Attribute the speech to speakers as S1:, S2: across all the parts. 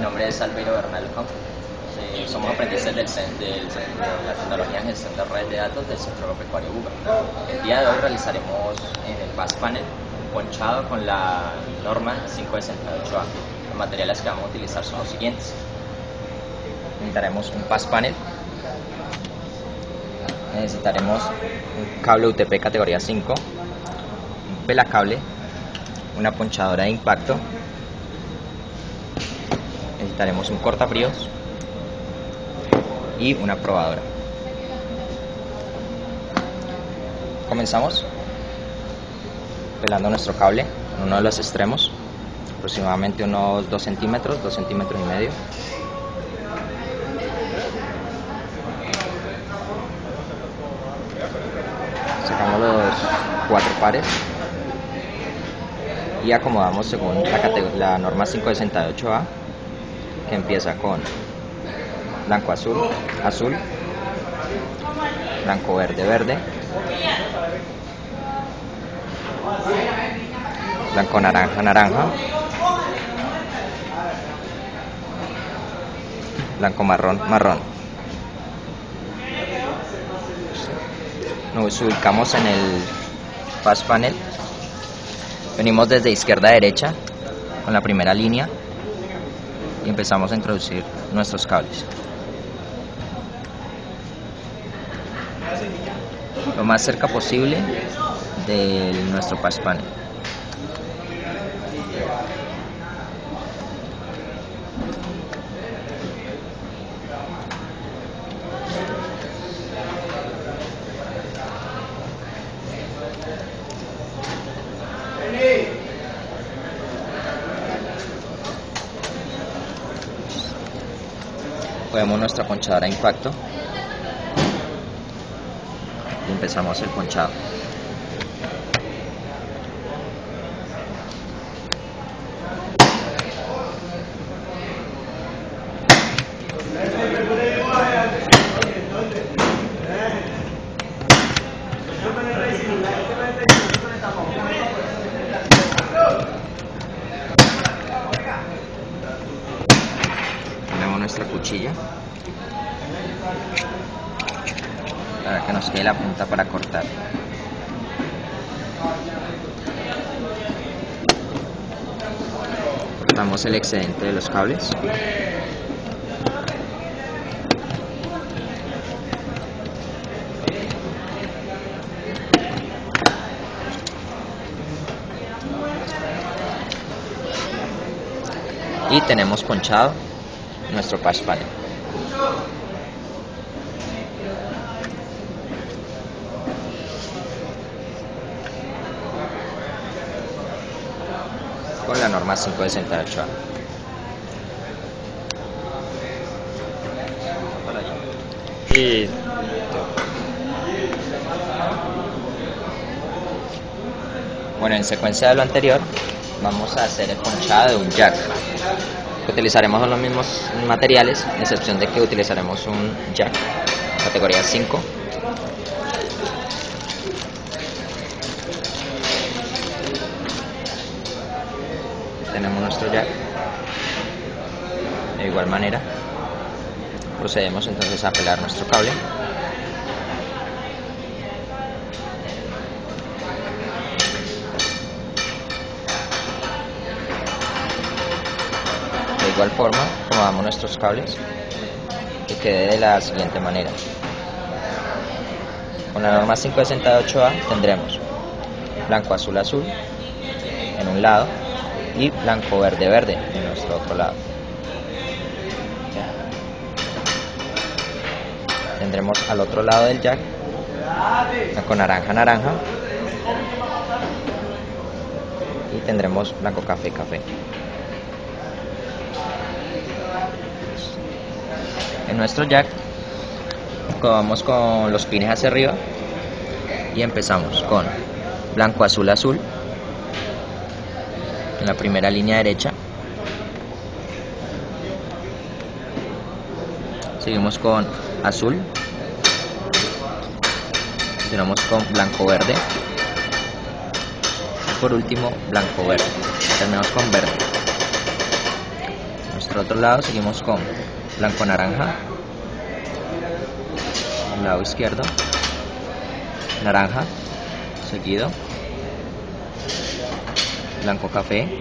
S1: Mi nombre es Albeiro Bernal Campos. Somos aprendices de la tecnología en gestión de red de datos del sector agropecuario UBA. El día de hoy realizaremos en el PAS Panel un ponchado con la norma 568A. Los materiales que vamos a utilizar son los siguientes. Necesitaremos un PAS Panel. Necesitaremos un cable UTP categoría 5, un pelacable, una ponchadora de impacto. Necesitaremos un cortafríos y una probadora. Comenzamos pelando nuestro cable en uno de los extremos, aproximadamente unos 2 centímetros, 2 centímetros y medio. Sacamos los 4 pares y acomodamos según la norma 568A, que empieza con blanco azul, azul, blanco verde, verde, blanco naranja, naranja, blanco marrón, marrón. Nos ubicamos en el PAS Panel. Venimos desde izquierda a derecha con la primera línea y empezamos a introducir nuestros cables lo más cerca posible de nuestro PAS Panel. Ponemos nuestra ponchadora de impacto y empezamos el ponchado. Nuestra cuchilla para que nos quede la punta para cortar. Cortamos el excedente de los cables. Y tenemos ponchado nuestro PAS Panel. Con la norma 568A. Y bueno, en secuencia de lo anterior, vamos a hacer el ponchado de un jack. Utilizaremos los mismos materiales, a excepción de que utilizaremos un jack categoría 5. Tenemos nuestro jack. De igual manera, procedemos entonces a pelar nuestro cable. De igual forma, acomodamos nuestros cables que quede de la siguiente manera. Con la norma 568A tendremos blanco azul azul en un lado y blanco verde verde en nuestro otro lado. Tendremos al otro lado del jack blanco naranja naranja y tendremos blanco café café. En nuestro jack vamos con los pines hacia arriba y empezamos con blanco azul azul en la primera línea derecha. Seguimos con azul, continuamos con blanco verde y por último blanco verde. Terminamos con verde. nuestro otro lado seguimos con blanco naranja, el lado izquierdo, naranja, seguido, blanco café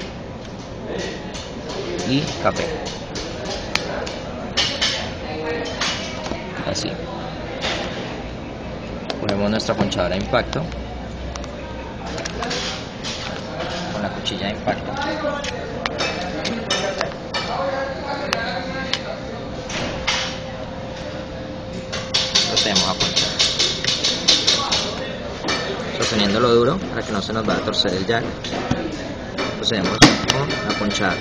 S1: y café. Así. Ponemos nuestra ponchadora de impacto con la cuchilla de impacto. Procedemos a ponchar, sosteniéndolo duro para que no se nos vaya a torcer el jack. Procedemos a ponchar.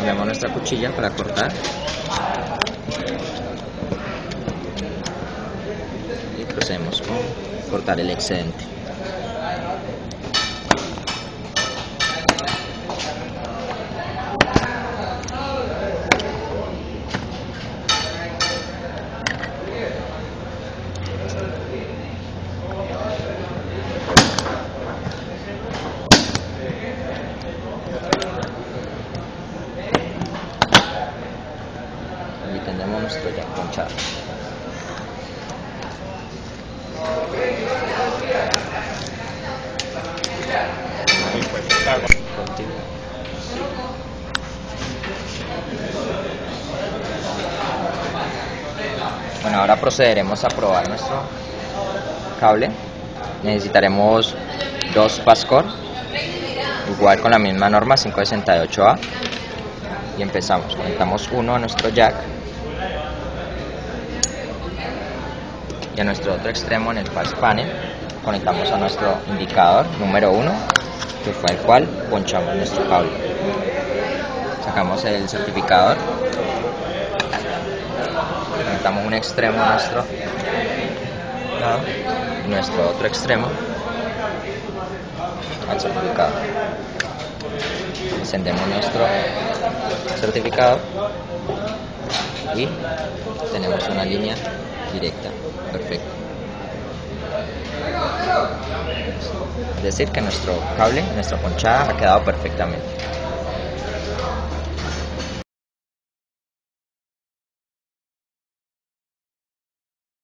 S1: Ponemos nuestra cuchilla para cortar y procedemos a cortar el excedente. Y tendremos nuestro jack ponchado. Bueno, ahora procederemos a probar nuestro cable. Necesitaremos dos Pascore, igual con la misma norma 568A, y empezamos. Conectamos uno a nuestro jack y a nuestro otro extremo en el pass panel conectamos a nuestro indicador número 1, que fue el cual ponchamos nuestro cable. Sacamos el certificador, conectamos un extremo a nuestro lado y nuestro otro extremo al certificado. Encendemos nuestro certificado y tenemos una línea directa, perfecto. Es decir, que nuestro cable, nuestra ponchada ha quedado perfectamente.